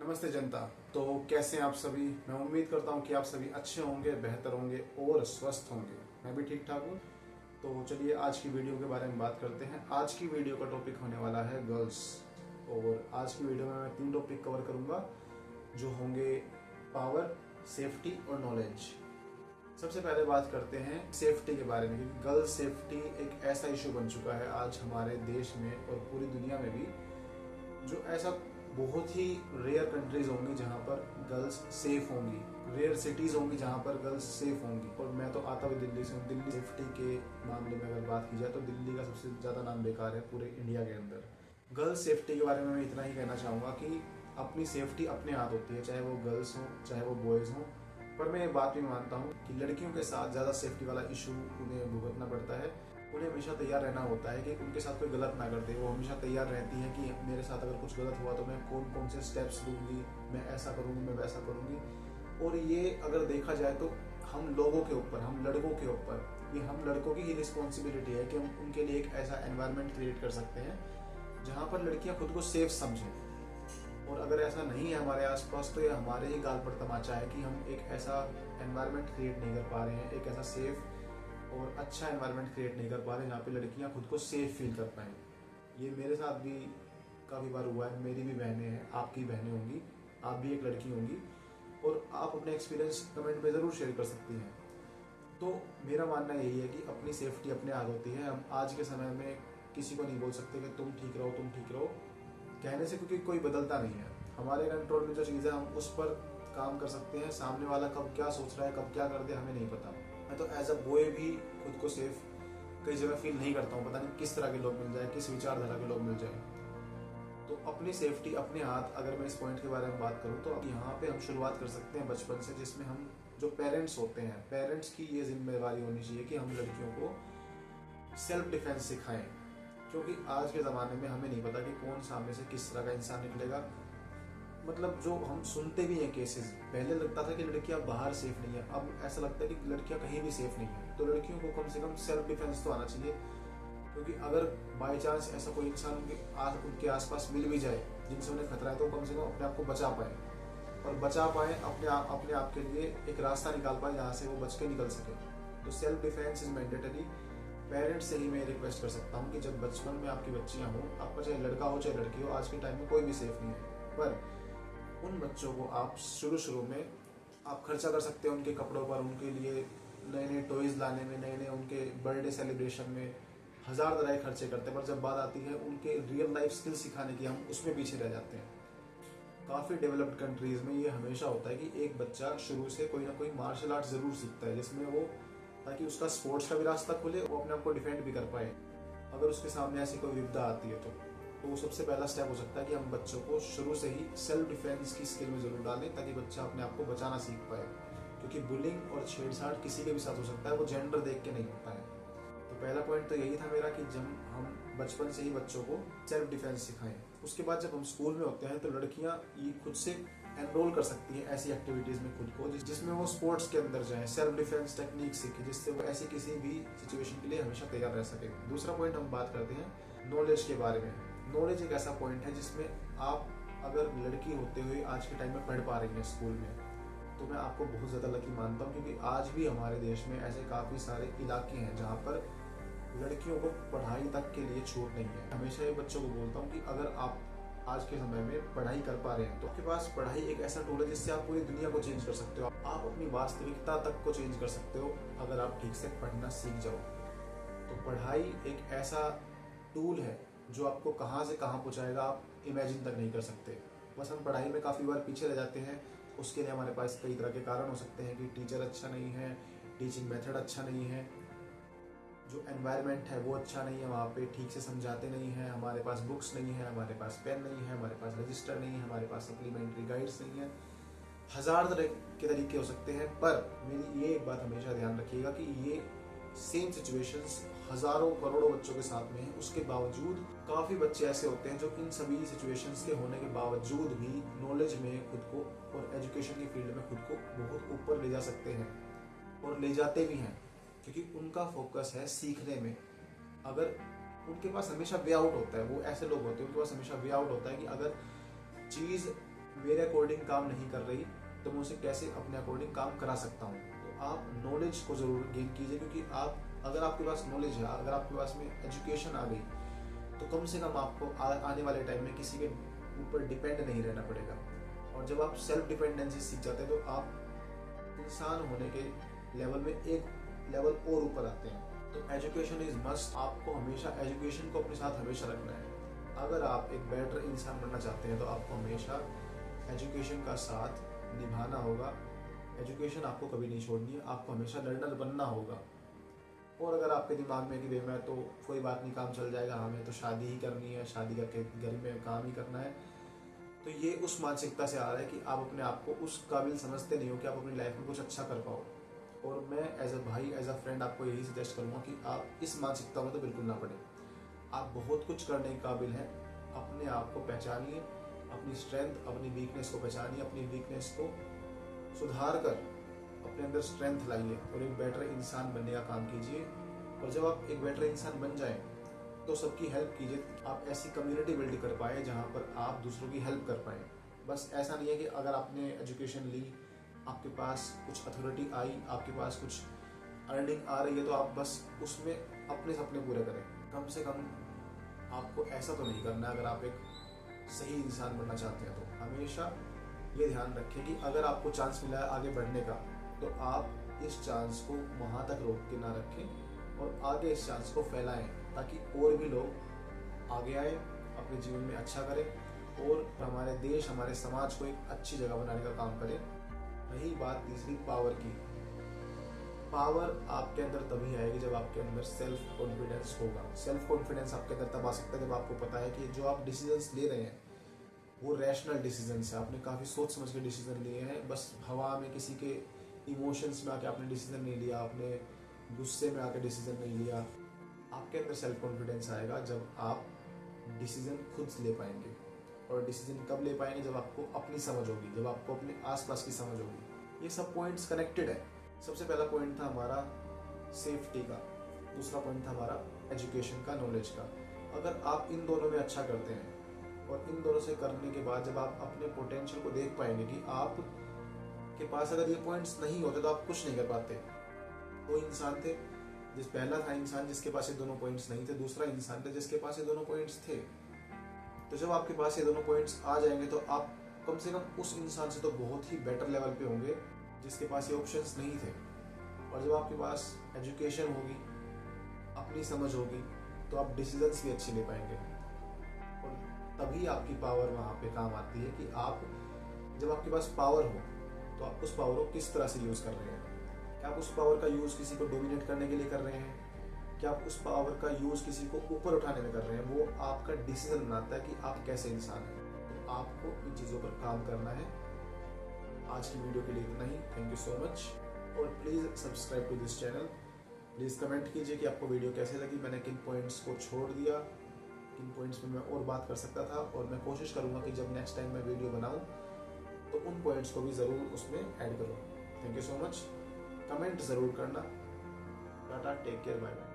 नमस्ते जनता। तो कैसे हैं आप सभी। मैं उम्मीद करता हूं कि आप सभी अच्छे होंगे, बेहतर होंगे और स्वस्थ होंगे। मैं भी ठीक ठाक हूं। तो चलिए आज की वीडियो के बारे में बात करते हैं। आज की वीडियो का टॉपिक होने वाला है गर्ल्स। और आज की वीडियो में मैं 3 टॉपिक कवर करूंगा जो होंगे पावर, सेफ्टी और नॉलेज। सबसे पहले बात करते हैं सेफ्टी के बारे में, क्योंकि गर्ल्स सेफ्टी एक ऐसा इशू बन चुका है आज हमारे देश में और पूरी दुनिया में भी, जो ऐसा बहुत ही रेयर कंट्रीज होंगी जहाँ पर गर्ल्स सेफ होंगी, रेयर सिटीज होंगी जहाँ पर गर्ल्स सेफ होंगी। और मैं तो आता हुआ दिल्ली से हूँ। दिल्ली सेफ्टी के मामले में अगर बात की जाए तो दिल्ली का सबसे ज़्यादा नाम बेकार है पूरे इंडिया के अंदर। गर्ल्स सेफ्टी के बारे में मैं इतना ही कहना चाहूँगा कि अपनी सेफ्टी अपने हाथ होती है, चाहे वो गर्ल्स हों चाहे वो बॉयज़ हों। पर मैं ये बात भी मानता हूँ कि लड़कियों के साथ ज़्यादा सेफ्टी वाला इशू उन्हें भुगतना पड़ता है। उन्हें हमेशा तैयार रहना होता है कि उनके साथ कोई गलत ना कर दे। वो हमेशा तैयार रहती हैं कि मेरे साथ अगर कुछ गलत हुआ तो मैं कौन कौन से स्टेप्स लूँगी, मैं ऐसा करूँगी, मैं वैसा करूँगी। और ये अगर देखा जाए तो हम लोगों के ऊपर, हम लड़कों के ऊपर, ये हम लड़कों की ही रिस्पॉन्सिबिलिटी है कि हम उनके लिए एक ऐसा एनवायरनमेंट क्रिएट कर सकते हैं जहाँ पर लड़कियाँ खुद को सेफ समझें। और अगर ऐसा नहीं है हमारे आसपास तो ये हमारे ही गाल पर तमाचा है कि हम एक ऐसा एनवायरनमेंट क्रिएट नहीं कर पा रहे हैं, एक ऐसा सेफ और अच्छा एनवायरनमेंट क्रिएट नहीं कर पा रहे जहाँ पे लड़कियाँ खुद को सेफ फील कर पाएँ। ये मेरे साथ भी काफ़ी बार हुआ है। मेरी भी बहनें हैं, आपकी बहनें होंगी, आप भी एक लड़की होंगी और आप अपने एक्सपीरियंस कमेंट में ज़रूर शेयर कर सकती हैं। तो मेरा मानना यही है कि अपनी सेफ्टी अपने हाथ होती है। हम आज के समय में किसी को नहीं बोल सकते कि तुम ठीक रहो, तुम ठीक रहो कहने से, क्योंकि कोई बदलता नहीं है। हमारे कंट्रोल में जो चीज़ है हम उस पर काम कर सकते हैं। सामने वाला कब क्या सोच रहा है, कब क्या कर दे, हमें नहीं पता। मैं तो एज अ बॉय भी खुद को सेफ कई जगह फील नहीं करता हूँ। पता नहीं किस तरह के लोग मिल जाए, किस विचारधारा के लोग मिल जाए। तो अपनी सेफ्टी अपने हाथ, अगर मैं इस पॉइंट के बारे में बात करूँ तो अब यहाँ पे हम शुरुआत कर सकते हैं बचपन से, जिसमें हम जो पेरेंट्स होते हैं, पेरेंट्स की ये जिम्मेदारी होनी चाहिए कि हम लड़कियों को सेल्फ डिफेंस सिखाएं। क्योंकि आज के ज़माने में हमें नहीं पता कि कौन सामने से किस तरह का इंसान निकलेगा। मतलब जो हम सुनते भी हैं केसेस, पहले लगता था कि लड़कियां बाहर सेफ नहीं है, अब ऐसा लगता है कि लड़कियां कहीं भी सेफ नहीं है। तो लड़कियों को कम से कम सेल्फ डिफेंस तो आना चाहिए। क्योंकि अगर बाई चांस ऐसा कोई इंसान उनके आसपास मिल भी जाए जिनसे उन्हें खतरा है, तो कम से कम अपने आप को बचा पाए, और बचा पाए अपने आप के लिए एक रास्ता निकाल पाए जहाँ से वो बच के निकल सके। तो self defence is mandatory. Parents से ही मैं रिक्वेस्ट कर सकता हूँ कि जब बचपन में आपकी बच्चियाँ हों, आपका चाहे लड़का हो चाहे लड़की हो, आज के टाइम में कोई भी सेफ नहीं है, पर उन बच्चों को आप शुरू में आप खर्चा कर सकते हैं उनके कपड़ों पर, उनके लिए नए नए टॉयज़ लाने में, नए नए उनके बर्थडे सेलिब्रेशन में हज़ार तरह के खर्चे करते हैं। पर जब बात आती है उनके रियल लाइफ स्किल सिखाने की, हम उसमें पीछे रह जाते हैं। काफ़ी डेवलप्ड कंट्रीज़ में ये हमेशा होता है कि एक बच्चा शुरू से कोई ना कोई मार्शल आर्ट ज़रूर सीखता है, जिसमें वो, ताकि उसका स्पोर्ट्स का भी रास्ता खुले, वो अपने आप को डिफेंड भी कर पाए अगर उसके सामने ऐसी कोई विपदा आती है। तो वो सबसे पहला स्टेप हो सकता है कि हम बच्चों को शुरू से ही सेल्फ डिफेंस की स्किल में ज़रूर डालें, ताकि बच्चा अपने आप को बचाना सीख पाए। क्योंकि बुलिंग और छेड़छाड़ किसी के भी साथ हो सकता है, वो जेंडर देख के नहीं होता है। तो पहला पॉइंट तो यही था मेरा कि जब हम बचपन से ही बच्चों को सेल्फ डिफेंस सिखाएं। उसके बाद जब हम स्कूल में होते हैं तो लड़कियां ये खुद से एनरोल कर सकती है ऐसी एक्टिविटीज़ में खुद को, जिसमें वो स्पोर्ट्स के अंदर जाएं, सेल्फ डिफेंस टेक्निक सीखें, जिससे वो ऐसी किसी भी सिचुएशन के लिए हमेशा तैयार रह सके। दूसरा पॉइंट हम बात करते हैं नॉलेज के बारे में। नॉलेज एक ऐसा पॉइंट है जिसमें आप अगर लड़की होते हुए आज के टाइम में पढ़ पा रही हैं स्कूल में, तो मैं आपको बहुत ज़्यादा लकी मानता हूँ। क्योंकि आज भी हमारे देश में ऐसे काफ़ी सारे इलाके हैं जहाँ पर लड़कियों को पढ़ाई तक के लिए छूट नहीं है। हमेशा ये बच्चों को बोलता हूँ कि अगर आप आज के समय में पढ़ाई कर पा रहे हैं तो आपके पास पढ़ाई एक ऐसा टूल है जिससे आप पूरी दुनिया को चेंज कर सकते हो। आप अपनी वास्तविकता तक को चेंज कर सकते हो अगर आप ठीक से पढ़ना सीख जाओ। तो पढ़ाई एक ऐसा टूल है जो आपको कहाँ से कहाँ पहुँचाएगा आप इमेजिन तक नहीं कर सकते। बस हम पढ़ाई में काफ़ी बार पीछे रह जाते हैं। उसके लिए हमारे पास कई तरह के कारण हो सकते हैं कि टीचर अच्छा नहीं है, टीचिंग मेथड अच्छा नहीं है, जो एनवायरनमेंट है वो अच्छा नहीं है, वहाँ पे ठीक से समझाते नहीं हैं, हमारे पास बुक्स नहीं है, हमारे पास पेन नहीं है, हमारे पास रजिस्टर नहीं है, हमारे पास सप्लीमेंट्री गाइड्स नहीं है। हज़ार तरह के तरीके हो सकते हैं। पर मेरी ये एक बात हमेशा ध्यान रखिएगा कि ये सेम सिचुएशंस हज़ारों करोड़ों बच्चों के साथ में है। उसके बावजूद काफ़ी बच्चे ऐसे होते हैं जो इन सभी सिचुएशंस के होने के बावजूद भी नॉलेज में खुद को और एजुकेशन की फील्ड में खुद को बहुत ऊपर ले जा सकते हैं, और ले जाते भी हैं, क्योंकि उनका फोकस है सीखने में। अगर उनके पास हमेशा वे आउट होता है, वो ऐसे लोग होते हैं उनके पास हमेशा वे आउट होता है कि अगर चीज़ मेरे अकॉर्डिंग काम नहीं कर रही तो मैं उसे कैसे अपने अकॉर्डिंग काम करा सकता हूँ। तो आप नॉलेज को ज़रूर गेन कीजिए, क्योंकि आप अगर आपके पास नॉलेज है, अगर आपके पास में एजुकेशन आ गई, तो कम से कम आपको आने वाले टाइम में किसी के ऊपर डिपेंड नहीं रहना पड़ेगा। और जब आप सेल्फ डिपेंडेंसी सीख जाते हैं तो आप इंसान होने के लेवल में एक लेवल और ऊपर आते हैं। तो एजुकेशन इज मस्ट। आपको हमेशा एजुकेशन को अपने साथ हमेशा रखना है। अगर आप एक बेटर इंसान बनना चाहते हैं तो आपको हमेशा एजुकेशन का साथ निभाना होगा। एजुकेशन आपको कभी नहीं छोड़नी है, आपको हमेशा लर्नर बनना होगा। और अगर आपके दिमाग में कि भाई मैं तो कोई बात नहीं, काम चल जाएगा, हमें तो शादी ही करनी है, शादी करके घर में काम ही करना है, तो ये उस मानसिकता से आ रहा है कि आप अपने आप को उस काबिल समझते नहीं हो कि आप अपनी लाइफ में कुछ अच्छा कर पाओ। और मैं एज अ भाई, एज अ फ्रेंड आपको यही सजेस्ट करूँगा कि आप इस मानसिकता में तो बिल्कुल ना पड़े। आप बहुत कुछ करने के काबिल हैं। अपने आप को पहचानिए, अपनी स्ट्रेंथ, अपनी वीकनेस को पहचानिए, अपनी वीकनेस को सुधार कर अपने अंदर स्ट्रेंथ लाइए और एक बेटर इंसान बनने का काम कीजिए। और जब आप एक बेटर इंसान बन जाएं तो सबकी हेल्प कीजिए। आप ऐसी कम्युनिटी बिल्ड कर पाए जहाँ पर आप दूसरों की हेल्प कर पाएँ। बस ऐसा नहीं है कि अगर आपने एजुकेशन ली, आपके पास कुछ अथॉरिटी आई, आपके पास कुछ अर्निंग आ रही है, तो आप बस उसमें अपने सपने पूरे करें। कम से कम आपको ऐसा तो नहीं करना है। अगर आप एक सही इंसान बनना चाहते हैं तो हमेशा ये ध्यान रखें कि अगर आपको चांस मिला है आगे बढ़ने का, तो आप इस चांस को वहाँ तक रोक के ना रखें और आगे इस चांस को फैलाएं, ताकि और भी लोग आगे आए, अपने जीवन में अच्छा करें और हमारे देश, हमारे समाज को एक अच्छी जगह बनाने का काम करें। रही बात तीसरी, पावर की। पावर आपके अंदर तभी आएगी जब आपके अंदर सेल्फ कॉन्फिडेंस होगा। सेल्फ कॉन्फिडेंस आपके अंदर तब आ सकता है जब आपको पता है कि जो आप डिसीजंस ले रहे हैं वो रैशनल डिसीजंस है। आपने काफ़ी सोच समझ के डिसीजन लिए हैं, बस हवा में किसी के इमोशंस में आके आपने डिसीजन नहीं लिया, आपने गुस्से में आके डिसीजन नहीं लिया। आपके अंदर सेल्फ कॉन्फिडेंस आएगा जब आप डिसीजन खुद ले पाएंगे। और डिसीजन कब ले पाएंगे? जब आपको अपनी समझ होगी, जब आपको अपने आसपास की समझ होगी। ये सब पॉइंट्स कनेक्टेड है। सबसे पहला पॉइंट था हमारा सेफ्टी का, दूसरा पॉइंट था हमारा एजुकेशन का, नॉलेज का। अगर आप इन दोनों में अच्छा करते हैं और इन दोनों से करने के बाद जब आप अपने पोटेंशियल को देख पाएंगे कि आप के पास अगर ये पॉइंट्स नहीं होते तो आप कुछ नहीं कर पाते। वो इंसान थे पहला था इंसान जिसके पास ये दोनों पॉइंट्स नहीं थे, दूसरा इंसान था जिसके पास ये दोनों पॉइंट्स थे। तो जब आपके पास ये दोनों पॉइंट्स आ जाएंगे तो आप कम से कम उस इंसान से तो बहुत ही बेटर लेवल पे होंगे जिसके पास ये ऑप्शंस नहीं थे। और जब आपके पास एजुकेशन होगी, अपनी समझ होगी, तो आप डिसीजंस भी अच्छे ले पाएंगे। और तभी आपकी पावर वहाँ पे काम आती है कि आप जब आपके पास पावर हो तो आप उस पावर को किस तरह से यूज़ कर रहे हैं। क्या आप उस पावर का यूज़ किसी को डोमिनेट करने के लिए कर रहे हैं? क्या आप उस पावर का यूज़ किसी को ऊपर उठाने में कर रहे हैं? वो आपका डिसीजन बनाता है कि आप कैसे इंसान हैं। तो आपको इन चीज़ों पर काम करना है। आज की वीडियो के लिए इतना ही। Thank you so much. और please subscribe to this channel. Please comment कीजिए कि आपको वीडियो कैसे लगी, मैंने किन पॉइंट्स को छोड़ दिया, किन पॉइंट्स में मैं और बात कर सकता था। और मैं कोशिश करूँगा कि जब नेक्स्ट टाइम मैं वीडियो बनाऊँ तो उन पॉइंट्स को भी ज़रूर उसमें ऐड करूँ। Thank you so much. Comment ज़रूर करना। Tata, take care, bye bye.